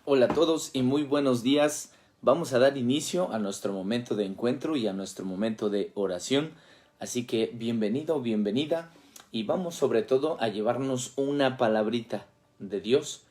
Hola a todos y muy buenos días. Vamos a dar inicio a nuestro momento de encuentro y a nuestro momento de oración. Así que bienvenido, bienvenida, y vamos sobre todo a llevarnos una palabrita de Dios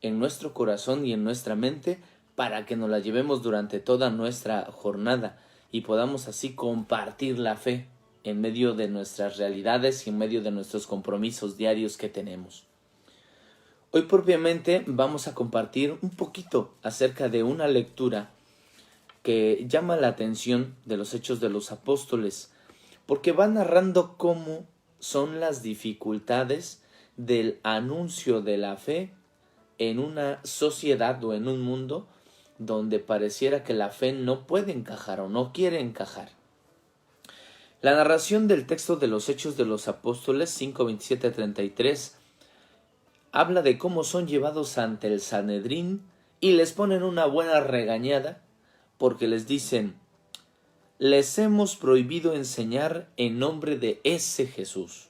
en nuestro corazón y en nuestra mente para que nos la llevemos durante toda nuestra jornada y podamos así compartir la fe en medio de nuestras realidades y en medio de nuestros compromisos diarios que tenemos. Hoy propiamente vamos a compartir un poquito acerca de una lectura que llama la atención de los Hechos de los Apóstoles, porque va narrando cómo son las dificultades del anuncio de la fe en una sociedad o en un mundo donde pareciera que la fe no puede encajar o no quiere encajar. La narración del texto de los Hechos de los Apóstoles 5:27-33 habla de cómo son llevados ante el Sanedrín y les ponen una buena regañada porque les dicen: les hemos prohibido enseñar en nombre de ese Jesús.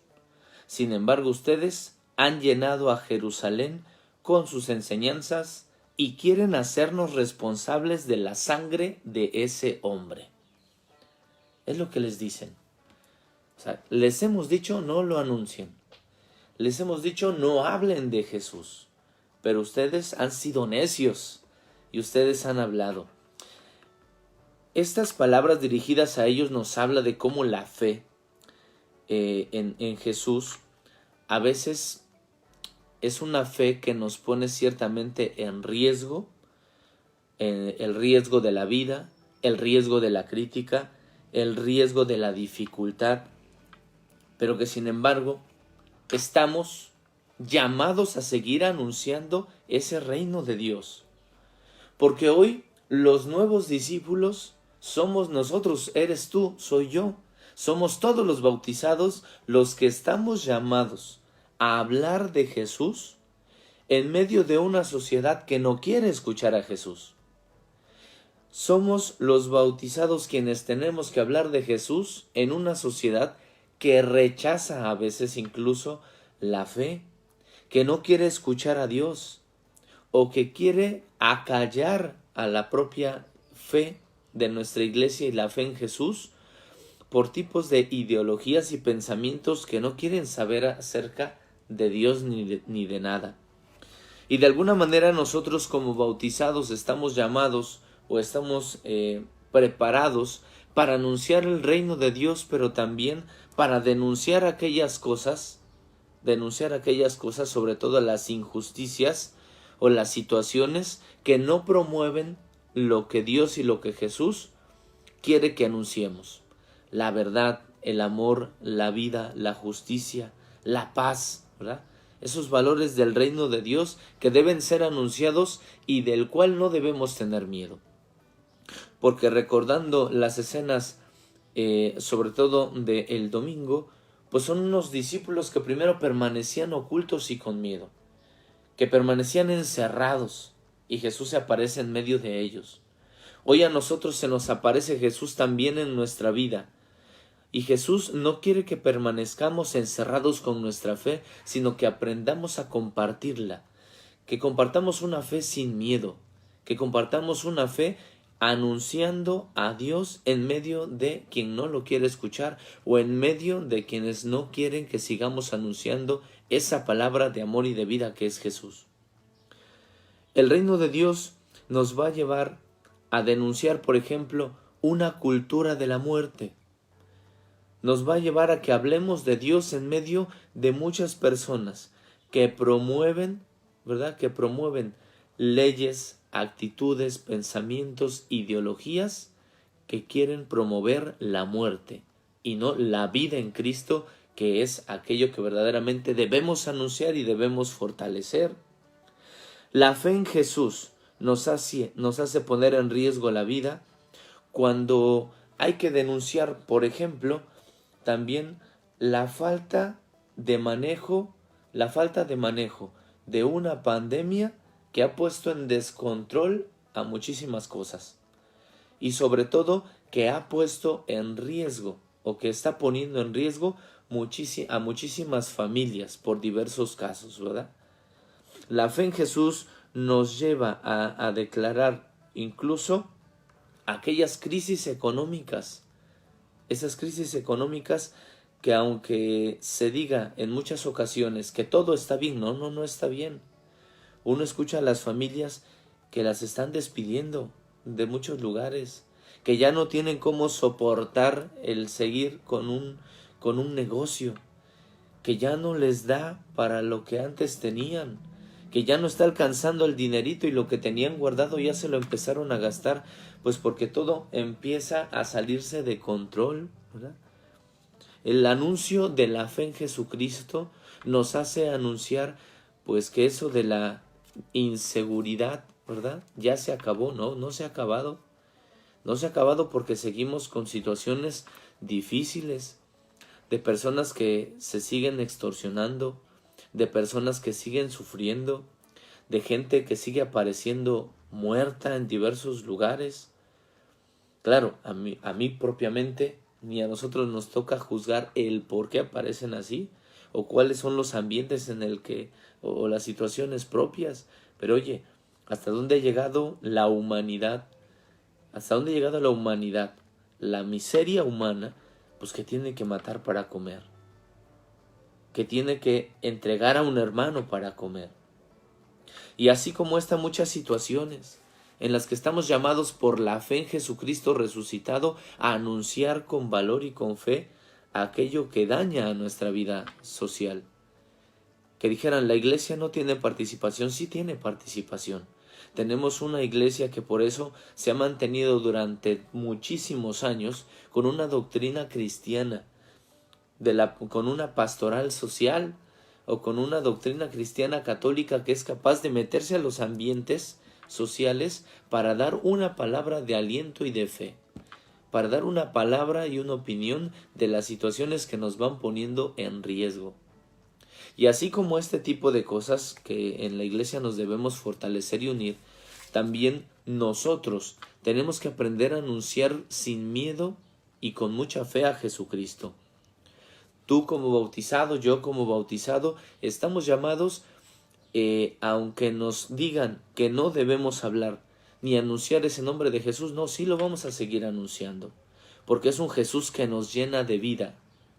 Sin embargo, ustedes han llenado a Jerusalén con sus enseñanzas y quieren hacernos responsables de la sangre de ese hombre. Es lo que les dicen. O sea, les hemos dicho no lo anuncien. Les hemos dicho no hablen de Jesús, pero ustedes han sido necios y ustedes han hablado. Estas palabras dirigidas a ellos nos habla de cómo la fe en Jesús a veces es una fe que nos pone ciertamente en riesgo, el riesgo de la vida, el riesgo de la crítica, el riesgo de la dificultad, pero que sin embargo estamos llamados a seguir anunciando ese reino de Dios. Porque hoy los nuevos discípulos somos nosotros, eres tú, soy yo. Somos todos los bautizados los que estamos llamados a hablar de Jesús en medio de una sociedad que no quiere escuchar a Jesús. Somos los bautizados quienes tenemos que hablar de Jesús en una sociedad que rechaza a veces incluso la fe, que no quiere escuchar a Dios o que quiere acallar a la propia fe de nuestra iglesia y la fe en Jesús por tipos de ideologías y pensamientos que no quieren saber acerca de Dios ni de nada. Y de alguna manera nosotros como bautizados estamos llamados o estamos preparados para anunciar el reino de Dios, pero también para denunciar aquellas cosas, sobre todo las injusticias o las situaciones que no promueven lo que Dios y lo que Jesús quiere que anunciemos. La verdad, el amor, la vida, la justicia, la paz, ¿verdad? Esos valores del reino de Dios que deben ser anunciados y del cual no debemos tener miedo. Porque recordando las escenas, sobre todo del domingo, pues son unos discípulos que primero permanecían ocultos y con miedo, que permanecían encerrados, y Jesús se aparece en medio de ellos. Hoy a nosotros se nos aparece Jesús también en nuestra vida, y Jesús no quiere que permanezcamos encerrados con nuestra fe, sino que aprendamos a compartirla, que compartamos una fe sin miedo, que compartamos una fe anunciando a Dios en medio de quien no lo quiere escuchar o en medio de quienes no quieren que sigamos anunciando esa palabra de amor y de vida que es Jesús. El reino de Dios nos va a llevar a denunciar, por ejemplo, una cultura de la muerte. Nos va a llevar a que hablemos de Dios en medio de muchas personas que promueven, ¿verdad? Que promueven leyes, actitudes, pensamientos, ideologías que quieren promover la muerte y no la vida en Cristo, que es aquello que verdaderamente debemos anunciar y debemos fortalecer. La fe en Jesús nos hace poner en riesgo la vida cuando hay que denunciar, por ejemplo, también la falta de manejo de una pandemia que ha puesto en descontrol a muchísimas cosas y sobre todo que ha puesto en riesgo o que está poniendo en riesgo a muchísimas familias por diversos casos, ¿verdad? La fe en Jesús nos lleva a declarar incluso aquellas crisis económicas, esas crisis económicas que aunque se diga en muchas ocasiones que todo está bien, no está bien. Uno escucha a las familias que las están despidiendo de muchos lugares, que ya no tienen cómo soportar el seguir con un negocio, que ya no les da para lo que antes tenían, que ya no está alcanzando el dinerito y lo que tenían guardado ya se lo empezaron a gastar, pues porque todo empieza a salirse de control, ¿verdad? El anuncio de la fe en Jesucristo nos hace anunciar pues que eso de la inseguridad, ¿verdad? Ya se acabó, ¿no? No se ha acabado. No se ha acabado porque seguimos con situaciones difíciles, de personas que se siguen extorsionando, de personas que siguen sufriendo, de gente que sigue apareciendo muerta en diversos lugares. Claro, a mí propiamente, ni a nosotros nos toca juzgar el por qué aparecen así, o cuáles son los ambientes en el que, o las situaciones propias. Pero oye, ¿hasta dónde ha llegado la humanidad? ¿Hasta dónde ha llegado la humanidad? La miseria humana, pues que tiene que matar para comer, que tiene que entregar a un hermano para comer. Y así como estas muchas situaciones en las que estamos llamados por la fe en Jesucristo resucitado a anunciar con valor y con fe aquello que daña a nuestra vida social. Que dijeran, la iglesia no tiene participación, sí tiene participación. Tenemos una iglesia que por eso se ha mantenido durante muchísimos años con una doctrina cristiana, con una pastoral social o con una doctrina cristiana católica que es capaz de meterse a los ambientes sociales para dar una palabra de aliento y de fe, para dar una palabra y una opinión de las situaciones que nos van poniendo en riesgo. Y así como este tipo de cosas que en la iglesia nos debemos fortalecer y unir, también nosotros tenemos que aprender a anunciar sin miedo y con mucha fe a Jesucristo. Tú como bautizado, yo como bautizado, estamos llamados, aunque nos digan que no debemos hablar ni anunciar ese nombre de Jesús, no, sí lo vamos a seguir anunciando, porque es un Jesús que nos llena de vida,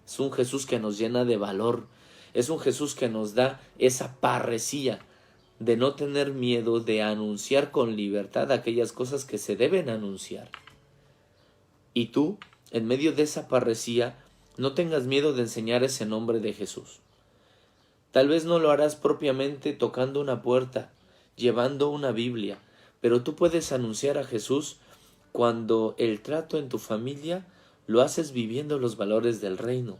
es un Jesús que nos llena de valor, es un Jesús que nos da esa parresía de no tener miedo de anunciar con libertad aquellas cosas que se deben anunciar. Y tú, en medio de esa parresía, no tengas miedo de enseñar ese nombre de Jesús. Tal vez no lo harás propiamente tocando una puerta, llevando una Biblia, pero tú puedes anunciar a Jesús cuando el trato en tu familia lo haces viviendo los valores del reino.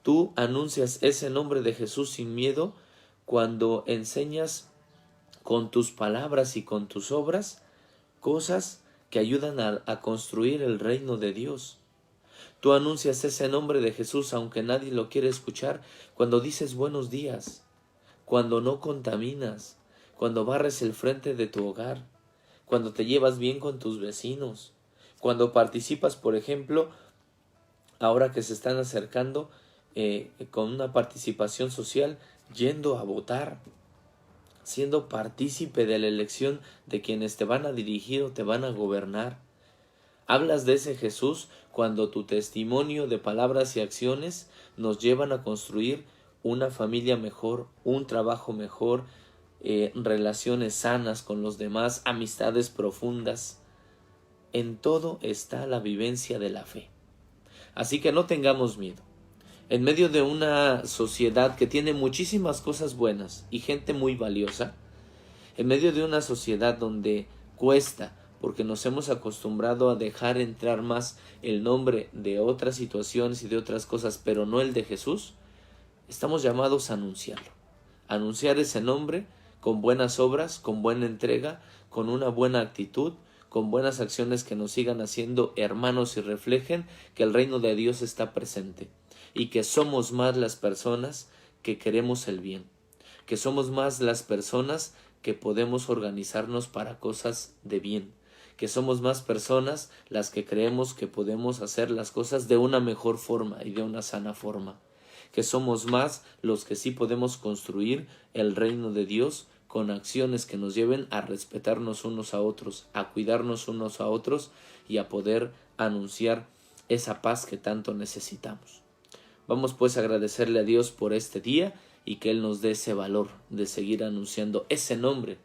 Tú anuncias ese nombre de Jesús sin miedo cuando enseñas con tus palabras y con tus obras cosas que ayudan a construir el reino de Dios. Tú anuncias ese nombre de Jesús aunque nadie lo quiere escuchar cuando dices buenos días, cuando no contaminas, cuando barres el frente de tu hogar, cuando te llevas bien con tus vecinos, cuando participas, por ejemplo, ahora que se están acercando con una participación social, yendo a votar, siendo partícipe de la elección de quienes te van a dirigir o te van a gobernar. Hablas de ese Jesús cuando tu testimonio de palabras y acciones nos llevan a construir una familia mejor, un trabajo mejor, relaciones sanas con los demás, amistades profundas. En todo está la vivencia de la fe. Así que no tengamos miedo. En medio de una sociedad que tiene muchísimas cosas buenas y gente muy valiosa, en medio de una sociedad donde cuesta, porque nos hemos acostumbrado a dejar entrar más el nombre de otras situaciones y de otras cosas, pero no el de Jesús, estamos llamados a anunciarlo. Anunciar ese nombre con buenas obras, con buena entrega, con una buena actitud, con buenas acciones que nos sigan haciendo hermanos y reflejen que el reino de Dios está presente y que somos más las personas que queremos el bien, que somos más las personas que podemos organizarnos para cosas de bien, que somos más personas las que creemos que podemos hacer las cosas de una mejor forma y de una sana forma, que somos más los que sí podemos construir el reino de Dios con acciones que nos lleven a respetarnos unos a otros, a cuidarnos unos a otros y a poder anunciar esa paz que tanto necesitamos. Vamos pues a agradecerle a Dios por este día y que Él nos dé ese valor de seguir anunciando ese nombre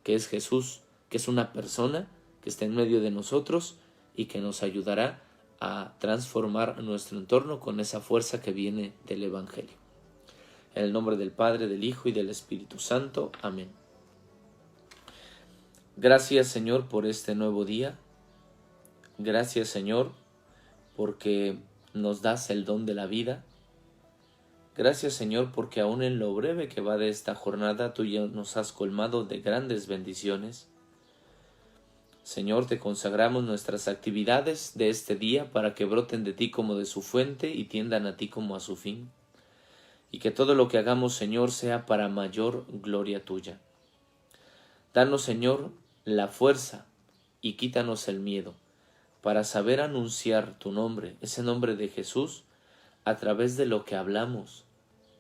que es Jesús, que es una persona que está en medio de nosotros y que nos ayudará a transformar nuestro entorno con esa fuerza que viene del Evangelio. En el nombre del Padre, del Hijo y del Espíritu Santo. Amén. Gracias, Señor, por este nuevo día. Gracias, Señor, porque nos das el don de la vida. Gracias, Señor, porque aún en lo breve que va de esta jornada, tú ya nos has colmado de grandes bendiciones. Señor, te consagramos nuestras actividades de este día para que broten de ti como de su fuente y tiendan a ti como a su fin. Y que todo lo que hagamos, Señor, sea para mayor gloria tuya. Danos, Señor, la fuerza y quítanos el miedo para saber anunciar tu nombre, ese nombre de Jesús, a través de lo que hablamos,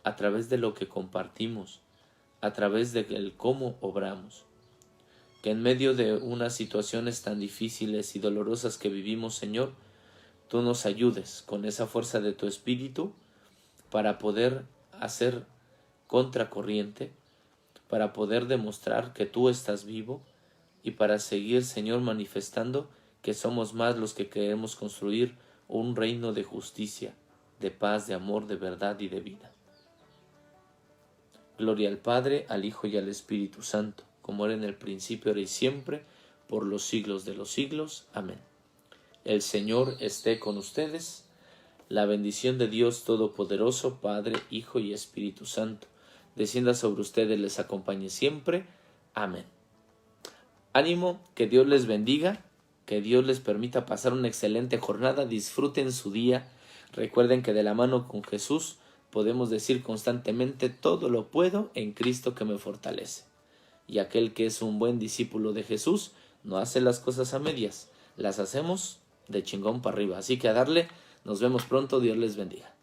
a través de lo que compartimos, a través del cómo obramos. Que en medio de unas situaciones tan difíciles y dolorosas que vivimos, Señor, tú nos ayudes con esa fuerza de tu Espíritu para poder hacer contracorriente, para poder demostrar que tú estás vivo y para seguir, Señor, manifestando que somos más los que queremos construir un reino de justicia, de paz, de amor, de verdad y de vida. Gloria al Padre, al Hijo y al Espíritu Santo, como era en el principio, ahora y siempre, por los siglos de los siglos. Amén. El Señor esté con ustedes. La bendición de Dios Todopoderoso, Padre, Hijo y Espíritu Santo, descienda sobre ustedes, les acompañe siempre. Amén. Ánimo, que Dios les bendiga, que Dios les permita pasar una excelente jornada, disfruten su día. Recuerden que de la mano con Jesús podemos decir constantemente: todo lo puedo en Cristo que me fortalece. Y aquel que es un buen discípulo de Jesús no hace las cosas a medias, las hacemos de chingón para arriba. Así que a darle. Nos vemos pronto, Dios les bendiga.